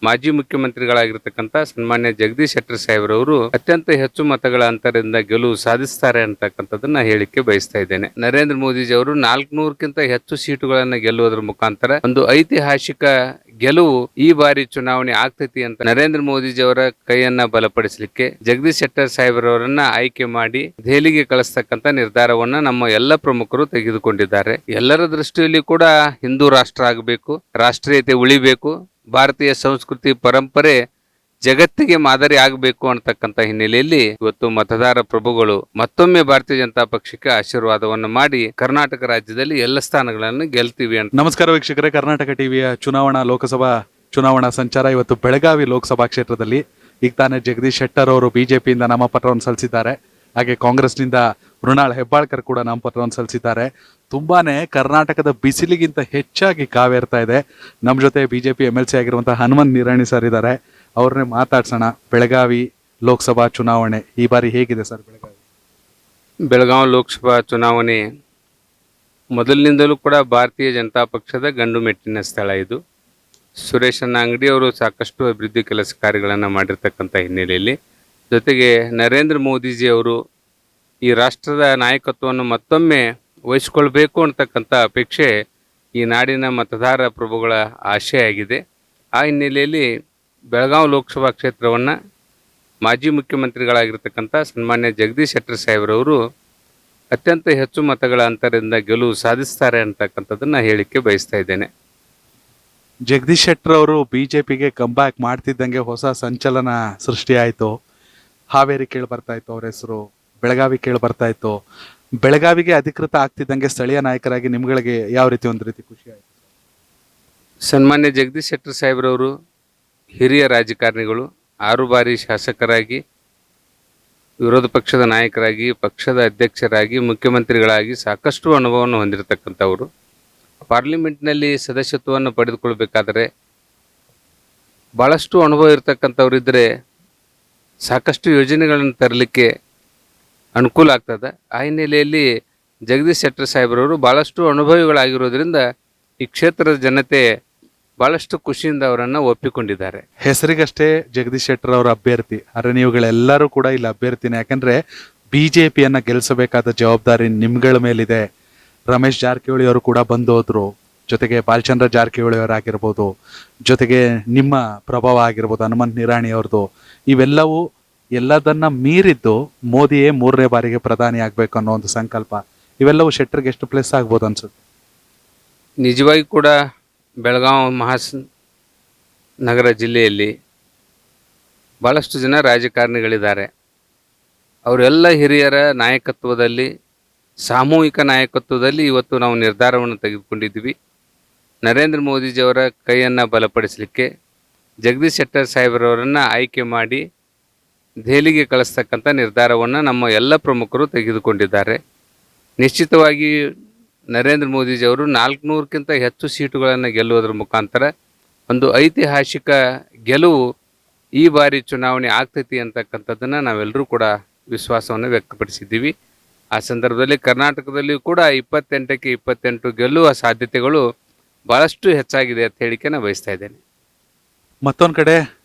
ಮಾಜಿ ಮುಖ್ಯಮಂತ್ರಿಗಳಾಗಿರ್ತಕ್ಕಂಥ ಸನ್ಮಾನ್ಯ ಜಗದೀಶ್ ಶೆಟ್ಟರ್ ಸಾಹೇಬ್ರವರು ಅತ್ಯಂತ ಹೆಚ್ಚು ಮತಗಳ ಅಂತರದಿಂದ ಗೆಲುವು ಸಾಧಿಸ್ತಾರೆ ಅಂತಕ್ಕಂಥದ್ದನ್ನ ಹೇಳಿಕೆ ಬಯಸ್ತಾ ಇದ್ದೇನೆ. ನರೇಂದ್ರ ಮೋದಿಜಿ ಅವರು 400ಕ್ಕಿಂತ ಹೆಚ್ಚು ಸೀಟುಗಳನ್ನು ಗೆಲ್ಲುವುದರ ಮುಖಾಂತರ ಒಂದು ಐತಿಹಾಸಿಕ ಗೆಲುವು ಈ ಬಾರಿ ಚುನಾವಣೆ ಆಗ್ತೈತಿ ಅಂತ ನರೇಂದ್ರ ಮೋದಿಜಿ ಅವರ ಕೈಯನ್ನ ಬಲಪಡಿಸಲಿಕ್ಕೆ ಜಗದೀಶ್ ಶೆಟ್ಟರ್ ಸಾಹೇಬ್ರವರನ್ನ ಆಯ್ಕೆ ಮಾಡಿ ದೆಹಲಿಗೆ ಕಳಿಸ್ತಕ್ಕಂಥ ನಿರ್ಧಾರವನ್ನ ನಮ್ಮ ಎಲ್ಲ ಪ್ರಮುಖರು ತೆಗೆದುಕೊಂಡಿದ್ದಾರೆ. ಎಲ್ಲರ ದೃಷ್ಟಿಯಲ್ಲಿ ಕೂಡ ಹಿಂದೂ ರಾಷ್ಟ್ರ ಆಗಬೇಕು, ರಾಷ್ಟ್ರೀಯತೆ ಉಳಿಬೇಕು, ಭಾರತೀಯ ಸಂಸ್ಕೃತಿ ಪರಂಪರೆ ಜಗತ್ತಿಗೆ ಮಾದರಿ ಆಗಬೇಕು ಅಂತಕ್ಕಂಥ ಹಿನ್ನೆಲೆಯಲ್ಲಿ ಇವತ್ತು ಮತದಾರ ಪ್ರಭುಗಳು ಮತ್ತೊಮ್ಮೆ ಭಾರತೀಯ ಜನತಾ ಪಕ್ಷಕ್ಕೆ ಆಶೀರ್ವಾದವನ್ನು ಮಾಡಿ ಕರ್ನಾಟಕ ರಾಜ್ಯದಲ್ಲಿ ಎಲ್ಲ ಸ್ಥಾನಗಳನ್ನು ಗೆಲ್ತೀವಿ ಅಂತ. ನಮಸ್ಕಾರ ವೀಕ್ಷಕರೇ, ಕರ್ನಾಟಕ ಟಿವಿಯ ಲೋಕಸಭಾ ಚುನಾವಣಾ ಸಂಚಾರ ಇವತ್ತು ಬೆಳಗಾವಿ ಲೋಕಸಭಾ ಕ್ಷೇತ್ರದಲ್ಲಿ. ಈಗ ತಾನೇ ಜಗದೀಶ್ ಶೆಟ್ಟರ್ ಅವರು ಬಿಜೆಪಿಯಿಂದ ನಾಮಪತ್ರವನ್ನು ಸಲ್ಲಿಸಿದ್ದಾರೆ. ಹಾಗೆ ಕಾಂಗ್ರೆಸ್ನಿಂದ ಮೃಣಾಲ್ ಹೆಬ್ಬಾಳ್ಕರ್ ಕೂಡ ನಾಮಪತ್ರವನ್ನು ಸಲ್ಲಿಸಿದ್ದಾರೆ. ತುಂಬಾನೇ ಕರ್ನಾಟಕದ ಬಿಸಿಲಿಗಿಂತ ಹೆಚ್ಚಾಗಿ ಕಾವೇರ್ತಾ ಇದೆ. ನಮ್ಮ ಜೊತೆ ಬಿಜೆಪಿ MLC ಆಗಿರುವಂತಹ ಹನುಮಂತ್ ನಿರಾಣಿ ಸರ್ ಇದ್ದಾರೆ. ಅವ್ರನ್ನೇ ಮಾತಾಡ್ಸೋಣ. ಬೆಳಗಾವಿ ಲೋಕಸಭಾ ಚುನಾವಣೆ ಈ ಬಾರಿ ಹೇಗಿದೆ ಸರ್? ಬೆಳಗಾವಿ ಲೋಕಸಭಾ ಚುನಾವಣೆ ಮೊದಲಿನಿಂದಲೂ ಕೂಡ ಭಾರತೀಯ ಜನತಾ ಪಕ್ಷದ ಗಂಡು ಮೆಟ್ಟಿನ ಸ್ಥಳ ಇದು. ಸುರೇಶಣ್ಣ ಅಂಗಡಿ ಅವರು ಸಾಕಷ್ಟು ಅಭಿವೃದ್ಧಿ ಕೆಲಸ ಕಾರ್ಯಗಳನ್ನು ಮಾಡಿರ್ತಕ್ಕಂಥ ಹಿನ್ನೆಲೆಯಲ್ಲಿ, ಜೊತೆಗೆ ನರೇಂದ್ರ ಮೋದಿಜಿ ಅವರು ಈ ರಾಷ್ಟ್ರದ ನಾಯಕತ್ವವನ್ನು ಮತ್ತೊಮ್ಮೆ ವಹಿಸಿಕೊಳ್ಬೇಕು ಅಂತಕ್ಕಂಥ ಅಪೇಕ್ಷೆ ಈ ನಾಡಿನ ಮತದಾರ ಪ್ರಭುಗಳ ಆಶೆ ಆಗಿದೆ. ಆ ಹಿನ್ನೆಲೆಯಲ್ಲಿ ಬೆಳಗಾವಿ ಲೋಕಸಭಾ ಕ್ಷೇತ್ರವನ್ನು ಮಾಜಿ ಮುಖ್ಯಮಂತ್ರಿಗಳಾಗಿರ್ತಕ್ಕಂಥ ಸನ್ಮಾನ್ಯ ಜಗದೀಶ್ ಶೆಟ್ಟರ್ ಸಾಹೇಬ್ರವರು ಅತ್ಯಂತ ಹೆಚ್ಚು ಮತಗಳ ಅಂತರದಿಂದ ಗೆಲುವು ಸಾಧಿಸ್ತಾರೆ ಅಂತಕ್ಕಂಥದ್ದನ್ನು ಹೇಳಿಕೆ ಬಯಸ್ತಾ ಇದ್ದೇನೆ. ಜಗದೀಶ್ ಶೆಟ್ಟರ್ ಅವರು ಬಿಜೆಪಿಗೆ ಕಂಬ್ಯಾಕ್ ಮಾಡ್ತಿದ್ದಂಗೆ ಹೊಸ ಸಂಚಲನ ಸೃಷ್ಟಿಯಾಯಿತು. ಹಾವೇರಿ ಕೇಳಿ ಬರ್ತಾ ಇತ್ತು ಅವ್ರ ಹೆಸರು, ಬೆಳಗಾವಿ ಕೇಳಿ ಬರ್ತಾ ಇತ್ತು. ಬೆಳಗಾವಿಗೆ ಅಧಿಕೃತ ಆಗ್ತಿದ್ದಂಗೆ ಸ್ಥಳೀಯ ನಾಯಕರಾಗಿ ನಿಮ್ಗಳಿಗೆ ಯಾವ ರೀತಿ ಒಂದು ರೀತಿ ಖುಷಿ ಆಯಿತು? ಸನ್ಮಾನ್ಯ ಜಗದೀಶ್ ಶೆಟ್ಟರ್ ಸಾಹೇಬ್ರವರು ಹಿರಿಯ ರಾಜಕಾರಣಿಗಳು, 6 ಬಾರಿ ಶಾಸಕರಾಗಿ, ವಿರೋಧ ಪಕ್ಷದ ನಾಯಕರಾಗಿ, ಪಕ್ಷದ ಅಧ್ಯಕ್ಷರಾಗಿ, ಮುಖ್ಯಮಂತ್ರಿಗಳಾಗಿ ಸಾಕಷ್ಟು ಅನುಭವವನ್ನು ಹೊಂದಿರತಕ್ಕಂಥವರು. ಪಾರ್ಲಿಮೆಂಟ್ನಲ್ಲಿ ಸದಸ್ಯತ್ವವನ್ನು ಪಡೆದುಕೊಳ್ಬೇಕಾದರೆ ಭಾಳಷ್ಟು ಅನುಭವ ಇರತಕ್ಕಂಥವರಿದ್ದರೆ ಸಾಕಷ್ಟು ಯೋಜನೆಗಳನ್ನು ತರಲಿಕ್ಕೆ ಅನುಕೂಲ ಆಗ್ತದೆ. ಆ ಹಿನ್ನೆಲೆಯಲ್ಲಿ ಜಗದೀಶ್ ಶೆಟ್ಟರ್ ಸಾಹೇಬ್ರವರು ಭಾಳಷ್ಟು ಅನುಭವಿಗಳಾಗಿರೋದ್ರಿಂದ ಈ ಕ್ಷೇತ್ರದ ಜನತೆ ಭಾಳಷ್ಟು ಖುಷಿಯಿಂದ ಅವರನ್ನು ಒಪ್ಪಿಕೊಂಡಿದ್ದಾರೆ. ಹೆಸರಿಗಷ್ಟೇ ಜಗದೀಶ್ ಶೆಟ್ಟರ್ ಅವರ ಅಭ್ಯರ್ಥಿ, ಆದರೆ ನೀವುಗಳೆಲ್ಲರೂ ಕೂಡ ಇಲ್ಲಿ ಅಭ್ಯರ್ಥಿನೇ. ಯಾಕಂದ್ರೆ ಬಿಜೆಪಿಯನ್ನ ಗೆಲ್ಲಿಸಬೇಕಾದ ಜವಾಬ್ದಾರಿ ನಿಮ್ಗಳ ಮೇಲಿದೆ. ರಮೇಶ್ ಜಾರಕಿಹೊಳಿ ಅವರು ಕೂಡ ಬಂದೋದ್ರು, ಜೊತೆಗೆ ಬಾಲಚಂದ್ರ ಜಾರಕಿಹೊಳಿ ಅವರಾಗಿರ್ಬೋದು, ಜೊತೆಗೆ ನಿಮ್ಮ ಪ್ರಭಾವ ಆಗಿರ್ಬೋದು, ಹನುಮಂತ್ ನಿರಾಣಿ ಅವ್ರದ್ದು, ಇವೆಲ್ಲವೂ ಎಲ್ಲದನ್ನ ಮೀರಿದ್ದು ಮೋದಿಯೇ 3ನೇ ಬಾರಿಗೆ ಪ್ರಧಾನಿ ಆಗ್ಬೇಕು ಅನ್ನೋ ಒಂದು ಸಂಕಲ್ಪ. ಇವೆಲ್ಲವೂ ಶೆಟ್ಟರ್ಗೆ ಎಷ್ಟು ಪ್ಲಸ್ ಆಗ್ಬೋದು ಅನ್ಸುತ್ತೆ? ನಿಜವಾಗಿ ಕೂಡ ಬೆಳಗಾವಿ ನಗರ ಜಿಲ್ಲೆಯಲ್ಲಿ ಭಾಳಷ್ಟು ಜನ ರಾಜಕಾರಣಿಗಳಿದ್ದಾರೆ. ಅವರೆಲ್ಲ ಹಿರಿಯರ ನಾಯಕತ್ವದಲ್ಲಿ, ಸಾಮೂಹಿಕ ನಾಯಕತ್ವದಲ್ಲಿ ಇವತ್ತು ನಾವು ನಿರ್ಧಾರವನ್ನು ತೆಗೆದುಕೊಂಡಿದ್ದೀವಿ. ನರೇಂದ್ರ ಮೋದಿಜಿಯವರ ಕೈಯನ್ನು ಬಲಪಡಿಸಲಿಕ್ಕೆ ಜಗದೀಶ್ ಶೆಟ್ಟರ್ ಸಾಹೇಬ್ರವರನ್ನು ಆಯ್ಕೆ ಮಾಡಿ ದೆಹಲಿಗೆ ಕಳಿಸ್ತಕ್ಕಂಥ ನಿರ್ಧಾರವನ್ನು ನಮ್ಮ ಎಲ್ಲ ಪ್ರಮುಖರು ತೆಗೆದುಕೊಂಡಿದ್ದಾರೆ. ನಿಶ್ಚಿತವಾಗಿ ನರೇಂದ್ರ ಮೋದಿಜಿಯವರು 400ಕ್ಕಿಂತ ಹೆಚ್ಚು ಸೀಟುಗಳನ್ನು ಗೆಲ್ಲುವುದರ ಮುಖಾಂತರ ಒಂದು ಐತಿಹಾಸಿಕ ಗೆಲುವು ಈ ಬಾರಿ ಚುನಾವಣೆ ಆಗ್ತೈತಿ ಅಂತಕ್ಕಂಥದ್ದನ್ನು ನಾವೆಲ್ಲರೂ ಕೂಡ ವಿಶ್ವಾಸವನ್ನು ವ್ಯಕ್ತಪಡಿಸಿದ್ದೀವಿ. ಆ ಸಂದರ್ಭದಲ್ಲಿ ಕರ್ನಾಟಕದಲ್ಲಿಯೂ ಕೂಡ 28ಕ್ಕೆ 28 ಗೆಲ್ಲುವ ಸಾಧ್ಯತೆಗಳು ಭಾಳಷ್ಟು ಹೆಚ್ಚಾಗಿದೆ ಅಂತ ಹೇಳಿಕೆ ನಾನು ಬಯಸ್ತಾ ಇದ್ದೇನೆ. ಮತ್ತೊಂದು ಕಡೆ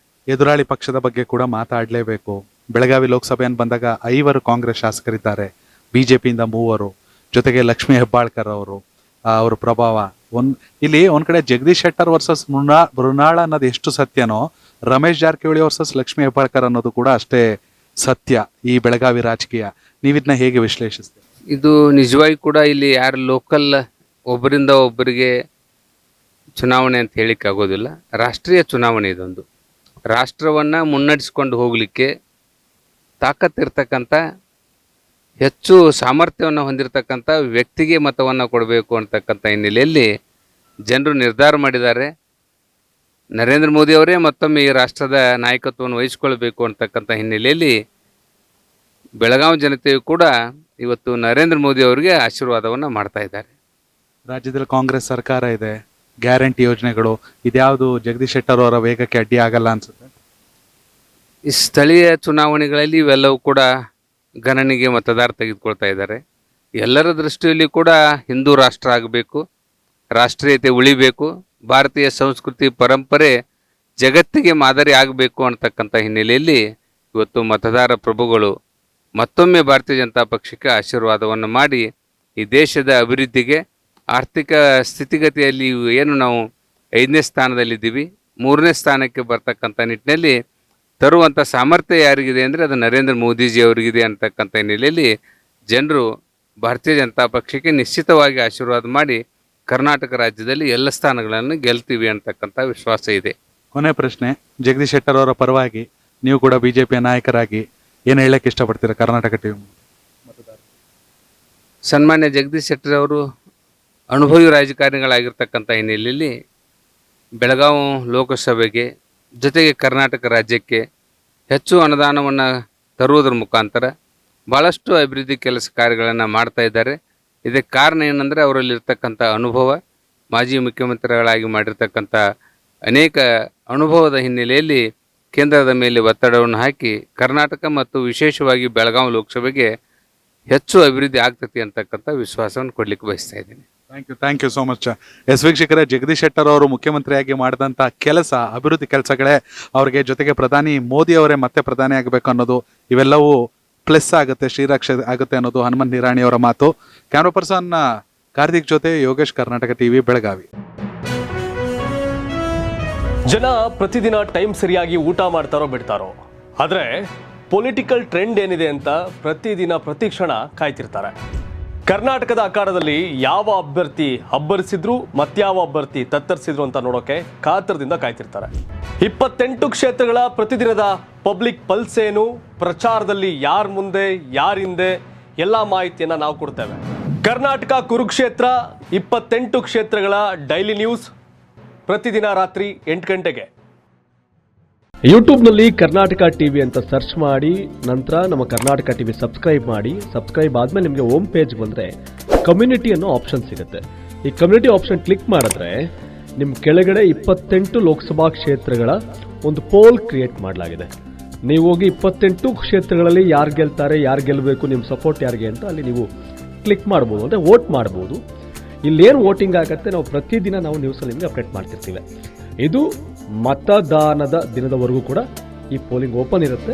ಎದುರಾಳಿ ಪಕ್ಷದ ಬಗ್ಗೆ ಕೂಡ ಮಾತಾಡಲೇಬೇಕು. ಬೆಳಗಾವಿ ಲೋಕಸಭೆಯನ್ನು ಬಂದಾಗ 5 ಕಾಂಗ್ರೆಸ್ ಶಾಸಕರಿದ್ದಾರೆ, ಬಿಜೆಪಿಯಿಂದ 3, ಜೊತೆಗೆ ಲಕ್ಷ್ಮೀ ಹೆಬ್ಬಾಳ್ಕರ್ ಅವರು, ಅವ್ರ ಪ್ರಭಾವ. ಇಲ್ಲಿ ಒಂದ್ ಕಡೆ ಜಗದೀಶ್ ಶೆಟ್ಟರ್ ವರ್ಸಸ್ ಮೃಣಾಲ್ ಅನ್ನೋದು ಎಷ್ಟು ಸತ್ಯನೋ, ರಮೇಶ್ ಜಾರಕಿಹೊಳಿ ವರ್ಸಸ್ ಲಕ್ಷ್ಮೀ ಹೆಬ್ಬಾಳ್ಕರ್ ಅನ್ನೋದು ಕೂಡ ಅಷ್ಟೇ ಸತ್ಯ ಈ ಬೆಳಗಾವಿ ರಾಜಕೀಯ. ನೀವಿದ್ನ ಹೇಗೆ ವಿಶ್ಲೇಷಿಸ್ತೀರಿ? ಇದು ನಿಜವಾಗಿ ಕೂಡ ಇಲ್ಲಿ ಯಾರು ಲೋಕಲ್ ಒಬ್ಬರಿಂದ ಒಬ್ಬರಿಗೆ ಚುನಾವಣೆ ಅಂತ ಹೇಳಿಕ್ಕೆ ಆಗೋದಿಲ್ಲ. ರಾಷ್ಟ್ರೀಯ ಚುನಾವಣೆ ಇದೊಂದು. ರಾಷ್ಟ್ರವನ್ನು ಮುನ್ನಡೆಸ್ಕೊಂಡು ಹೋಗಲಿಕ್ಕೆ ತಾಕತ್ತಿರ್ತಕ್ಕಂಥ, ಹೆಚ್ಚು ಸಾಮರ್ಥ್ಯವನ್ನು ಹೊಂದಿರತಕ್ಕಂಥ ವ್ಯಕ್ತಿಗೆ ಮತವನ್ನು ಕೊಡಬೇಕು ಅಂತಕ್ಕಂಥ ಹಿನ್ನೆಲೆಯಲ್ಲಿ ಜನರು ನಿರ್ಧಾರ ಮಾಡಿದ್ದಾರೆ. ನರೇಂದ್ರ ಮೋದಿ ಅವರೇ ಮತ್ತೊಮ್ಮೆ ಈ ರಾಷ್ಟ್ರದ ನಾಯಕತ್ವವನ್ನು ವಹಿಸಿಕೊಳ್ಬೇಕು ಅಂತಕ್ಕಂಥ ಹಿನ್ನೆಲೆಯಲ್ಲಿ ಬೆಳಗಾವಿ ಜನತೆಯು ಕೂಡ ಇವತ್ತು ನರೇಂದ್ರ ಮೋದಿ ಅವರಿಗೆ ಆಶೀರ್ವಾದವನ್ನು ಮಾಡ್ತಾ ಇದ್ದಾರೆ. ರಾಜ್ಯದಲ್ಲಿ ಕಾಂಗ್ರೆಸ್ ಸರ್ಕಾರ ಇದೆ, ಗ್ಯಾರಂಟಿ ಯೋಜನೆಗಳು, ಇದ್ಯಾವುದು ಜಗದೀಶ್ ಶೆಟ್ಟರ್ ಅವರ ವೇಗಕ್ಕೆ ಅಡ್ಡಿ ಆಗಲ್ಲ ಅನ್ಸುತ್ತೆ? ಈ ಸ್ಥಳೀಯ ಚುನಾವಣೆಗಳಲ್ಲಿ ಇವೆಲ್ಲವೂ ಕೂಡ ಗಣನೆಗೆ ಮತದಾರ ತೆಗೆದುಕೊಳ್ತಾ ಇದ್ದಾರೆ. ಎಲ್ಲರ ದೃಷ್ಟಿಯಲ್ಲಿ ಕೂಡ ಹಿಂದೂ ರಾಷ್ಟ್ರ ಆಗಬೇಕು, ರಾಷ್ಟ್ರೀಯತೆ ಉಳಿಬೇಕು, ಭಾರತೀಯ ಸಂಸ್ಕೃತಿ ಪರಂಪರೆ ಜಗತ್ತಿಗೆ ಮಾದರಿ ಆಗಬೇಕು ಅಂತಕ್ಕಂಥ ಹಿನ್ನೆಲೆಯಲ್ಲಿ ಇವತ್ತು ಮತದಾರ ಪ್ರಭುಗಳು ಮತ್ತೊಮ್ಮೆ ಭಾರತೀಯ ಜನತಾ ಪಕ್ಷಕ್ಕೆ ಆಶೀರ್ವಾದವನ್ನು ಮಾಡಿ ಈ ದೇಶದ ಅಭಿವೃದ್ಧಿಗೆ ಆರ್ಥಿಕ ಸ್ಥಿತಿಗತಿಯಲ್ಲಿ ಏನು ನಾವು 5ನೇ ಸ್ಥಾನದಲ್ಲಿದ್ದೀವಿ 3ನೇ ಸ್ಥಾನಕ್ಕೆ ಬರ್ತಕ್ಕಂಥ ನಿಟ್ಟಿನಲ್ಲಿ ತರುವಂಥ ಸಾಮರ್ಥ್ಯ ಯಾರಿಗಿದೆ ಅಂದರೆ ಅದು ನರೇಂದ್ರ ಮೋದಿಜಿ ಅವರಿಗಿದೆ ಅಂತಕ್ಕಂಥ ಹಿನ್ನೆಲೆಯಲ್ಲಿ ಜನರು ಭಾರತೀಯ ಜನತಾ ಪಕ್ಷಕ್ಕೆ ನಿಶ್ಚಿತವಾಗಿ ಆಶೀರ್ವಾದ ಮಾಡಿ ಕರ್ನಾಟಕ ರಾಜ್ಯದಲ್ಲಿ ಎಲ್ಲ ಸ್ಥಾನಗಳನ್ನು ಗೆಲ್ತೀವಿ ಅಂತಕ್ಕಂಥ ವಿಶ್ವಾಸ ಇದೆ. ಕೊನೆ ಪ್ರಶ್ನೆ, ಜಗದೀಶ್ ಶೆಟ್ಟರ್ ಅವರ ಪರವಾಗಿ ನೀವು ಕೂಡ ಬಿಜೆಪಿಯ ನಾಯಕರಾಗಿ ಏನು ಹೇಳಕ್ಕೆ ಇಷ್ಟಪಡ್ತೀರಾ ಕರ್ನಾಟಕ ಟಿವಿ? ಸನ್ಮಾನ್ಯ ಜಗದೀಶ್ ಶೆಟ್ಟರ್ ಅವರು ಅನುಭವಿ ರಾಜಕಾರಣಿಗಳಾಗಿರ್ತಕ್ಕಂಥ ಹಿನ್ನೆಲೆಯಲ್ಲಿ ಬೆಳಗಾವಿ ಲೋಕಸಭೆಗೆ ಜೊತೆಗೆ ಕರ್ನಾಟಕ ರಾಜ್ಯಕ್ಕೆ ಹೆಚ್ಚು ಅನುದಾನವನ್ನು ತರುವುದರ ಮುಖಾಂತರ ಭಾಳಷ್ಟು ಅಭಿವೃದ್ಧಿ ಕೆಲಸ ಕಾರ್ಯಗಳನ್ನು ಮಾಡ್ತಾ ಇದ್ದಾರೆ. ಇದಕ್ಕೆ ಕಾರಣ ಏನಂದರೆ ಅವರಲ್ಲಿರ್ತಕ್ಕಂಥ ಅನುಭವ, ಮಾಜಿ ಮುಖ್ಯಮಂತ್ರಿಗಳಾಗಿ ಮಾಡಿರ್ತಕ್ಕಂಥ ಅನೇಕ ಅನುಭವದ ಹಿನ್ನೆಲೆಯಲ್ಲಿ ಕೇಂದ್ರದ ಮೇಲೆ ಒತ್ತಡವನ್ನು ಹಾಕಿ ಕರ್ನಾಟಕ ಮತ್ತು ವಿಶೇಷವಾಗಿ ಬೆಳಗಾವಿ ಲೋಕಸಭೆಗೆ ಹೆಚ್ಚು ಅಭಿವೃದ್ಧಿ ಆಗ್ತತಿ ಅಂತಕ್ಕಂಥ ವಿಶ್ವಾಸವನ್ನು ಕೊಡ್ಲಿಕ್ಕೆ ಬಯಸ್ತಾ ಇದ್ದೀನಿ. Thank you so much. ವೀಕ್ಷಕರೇ, ಜಗದೀಶ್ ಶೆಟ್ಟರ್ ಅವರು ಮುಖ್ಯಮಂತ್ರಿಯಾಗಿ ಮಾಡಿದಂಥ ಕೆಲಸ, ಅಭಿವೃದ್ಧಿ ಕೆಲಸಗಳೇ ಅವರಿಗೆ ಜೊತೆಗೆ ಪ್ರಧಾನಿ ಮೋದಿ ಅವರೇ ಮತ್ತೆ ಪ್ರಧಾನಿ ಆಗಬೇಕು ಅನ್ನೋದು, ಇವೆಲ್ಲವೂ ಪ್ಲಸ್ ಆಗುತ್ತೆ, ಶ್ರೀರಕ್ಷೆ ಆಗುತ್ತೆ ಅನ್ನೋದು ಹನುಮಂತ್ ನಿರಾಣಿ ಅವರ ಮಾತು. ಕ್ಯಾಮ್ರಾ ಪರ್ಸನ್ ಕಾರ್ತಿಕ್ ಜೊತೆ ಯೋಗೇಶ್, ಕರ್ನಾಟಕ ಟಿವಿ, ಬೆಳಗಾವಿ. ಜನ ಪ್ರತಿದಿನ ಟೈಮ್ ಸರಿಯಾಗಿ ಊಟ ಮಾಡ್ತಾರೋ ಬಿಡ್ತಾರೋ, ಆದರೆ ಪೊಲಿಟಿಕಲ್ ಟ್ರೆಂಡ್ ಏನಿದೆ ಅಂತ ಪ್ರತಿದಿನ ಪ್ರತಿಕ್ಷಣ ಕಾಯ್ತಿರ್ತಾರೆ. ಕರ್ನಾಟಕದ ಅಖಾಡದಲ್ಲಿ ಯಾವ ಅಭ್ಯರ್ಥಿ ಅಬ್ಬರಿಸಿದ್ರು ಮತ್ಯಾವ ಅಭ್ಯರ್ಥಿ ತತ್ತರಿಸಿದ್ರು ಅಂತ ನೋಡೋಕೆ ಕಾತರದಿಂದ ಕಾಯ್ತಿರ್ತಾರೆ. 28 ಕ್ಷೇತ್ರಗಳ ಪ್ರತಿದಿನದ ಪಬ್ಲಿಕ್ ಪಲ್ಸ್ ಏನು, ಪ್ರಚಾರದಲ್ಲಿ ಯಾರ ಮುಂದೆ ಯಾರ ಹಿಂದೆ ಎಲ್ಲ ಮಾಹಿತಿಯನ್ನ ನಾವು ಕೊಡ್ತೇವೆ. ಕರ್ನಾಟಕ ಕುರುಕ್ಷೇತ್ರ 28 ಕ್ಷೇತ್ರಗಳ ಡೈಲಿ ನ್ಯೂಸ್ ಪ್ರತಿದಿನ ರಾತ್ರಿ 8 ಗಂಟೆಗೆ ಯೂಟ್ಯೂಬ್ನಲ್ಲಿ ಕರ್ನಾಟಕ ಟಿವಿ ಅಂತ ಸರ್ಚ್ ಮಾಡಿ, ನಂತರ ನಮ್ಮ ಕರ್ನಾಟಕ ಟಿವಿ ಸಬ್ಸ್ಕ್ರೈಬ್ ಮಾಡಿ. ಸಬ್ಸ್ಕ್ರೈಬ್ ಆದ್ಮೇಲೆ ನಿಮಗೆ ಹೋಮ್ ಪೇಜ್ ಬಂದರೆ ಕಮ್ಯುನಿಟಿ ಅನ್ನೋ ಆಪ್ಷನ್ ಸಿಗುತ್ತೆ. ಈ ಕಮ್ಯುನಿಟಿ ಆಪ್ಷನ್ ಕ್ಲಿಕ್ ಮಾಡಿದ್ರೆ ನಿಮ್ಮ ಕೆಳಗಡೆ 28 ಲೋಕಸಭಾ ಕ್ಷೇತ್ರಗಳ ಒಂದು ಪೋಲ್ ಕ್ರಿಯೇಟ್ ಮಾಡಲಾಗಿದೆ. ನೀವು ಹೋಗಿ 28 ಕ್ಷೇತ್ರಗಳಲ್ಲಿ ಯಾರು ಗೆಲ್ತಾರೆ, ಯಾರು ಗೆಲ್ಲಬೇಕು, ನಿಮ್ಮ ಸಪೋರ್ಟ್ ಯಾರಿಗೆ ಅಂತ ಅಲ್ಲಿ ನೀವು ಕ್ಲಿಕ್ ಮಾಡ್ಬೋದು, ಅಂದರೆ ವೋಟ್ ಮಾಡ್ಬೋದು. ಇಲ್ಲೇನು ವೋಟಿಂಗ್ ಆಗುತ್ತೆ ನಾವು ಪ್ರತಿದಿನ ನಾವು ನ್ಯೂಸಲ್ಲಿ ನಿಮಗೆ ಅಪ್ಡೇಟ್ ಮಾಡ್ತಿರ್ತೀವಿ. ಇದು ಮತದಾನದ ದಿನದವರೆಗೂ ಕೂಡ ಈ ಪೋಲಿಂಗ್ ಓಪನ್ ಇರುತ್ತೆ.